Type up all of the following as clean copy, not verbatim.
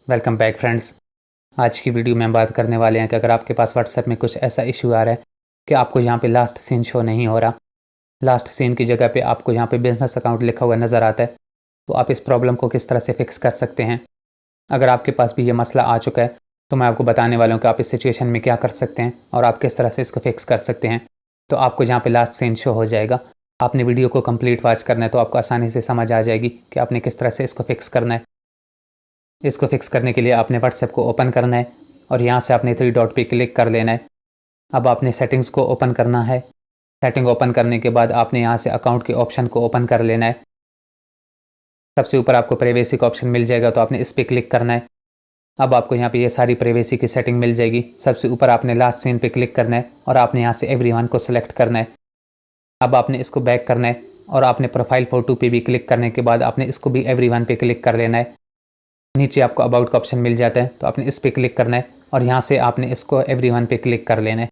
Welcome back friends. आज की video में हम बात करने वाले हैं कि अगर आपके पास व्हाट्सएप में कुछ ऐसा इशू आ रहा है कि आपको यहाँ पे लास्ट सीन शो नहीं हो रहा, लास्ट सीन की जगह पे आपको यहाँ पे बिजनेस अकाउंट लिखा हुआ नज़र आता है, तो आप इस प्रॉब्लम को किस तरह से फिक्स कर सकते हैं। अगर आपके पास भी ये मसला आ चुका है तो मैं आपको बताने वाला हूँ कि आप इस सिचुएशन में क्या कर सकते हैं और आप किस तरह से इसको फिक्स कर सकते हैं। तो आपको यहाँ पर लास्ट सीन शो हो जाएगा। आपने वीडियो को कंप्लीट वॉच करना है तो आपको आसानी से समझ आ जाएगी कि आपने किस तरह से इसको फिक्स करना है। इसको फिक्स करने के लिए आपने व्हाट्सएप को ओपन करना है और यहाँ से आपने थ्री डॉट पे क्लिक कर लेना है। अब आपने सेटिंग्स को ओपन करना है। सेटिंग ओपन करने के बाद आपने यहाँ से अकाउंट के ऑप्शन को ओपन कर लेना है। सबसे ऊपर आपको प्राइवेसी का ऑप्शन मिल जाएगा तो आपने इस पर क्लिक करना है। अब आपको यहाँ पे ये सारी प्राइवेसी की सेटिंग मिल जाएगी। सबसे ऊपर आपने लास्ट सीन पे क्लिक करना है और आपने यहाँ से एवरीवन को सिलेक्ट करना है। अब आपने इसको बैक करना है और आपने प्रोफाइल फ़ोटो पे भी क्लिक करने के बाद आपने इसको भी एवरीवन पे क्लिक कर लेना है। नीचे आपको अबाउट का ऑप्शन मिल जाता है तो आपने इस पर क्लिक करना है और यहाँ से आपने इसको एवरीवन पे क्लिक कर लेना है।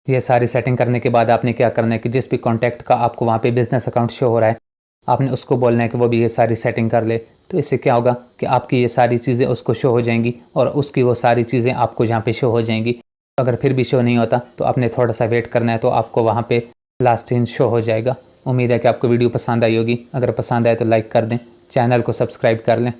ये सारी सेटिंग करने के बाद आपने क्या करना है कि जिस भी कॉन्टैक्ट का आपको वहाँ पे बिज़नेस अकाउंट शो हो रहा है, आपने उसको बोलना है कि वो भी ये सारी सेटिंग कर ले। तो इससे क्या होगा कि आपकी ये सारी चीज़ें उसको शो हो जाएंगी और उसकी वो सारी चीज़ें आपको यहाँ पे शो हो जाएंगी। अगर फिर भी शो नहीं होता तो आपने थोड़ा सा वेट करना है तो आपको वहाँ पे लास्ट सीन शो हो जाएगा। उम्मीद है कि आपको वीडियो पसंद आई होगी। अगर पसंद आए तो लाइक कर दें, चैनल को सब्सक्राइब कर लें।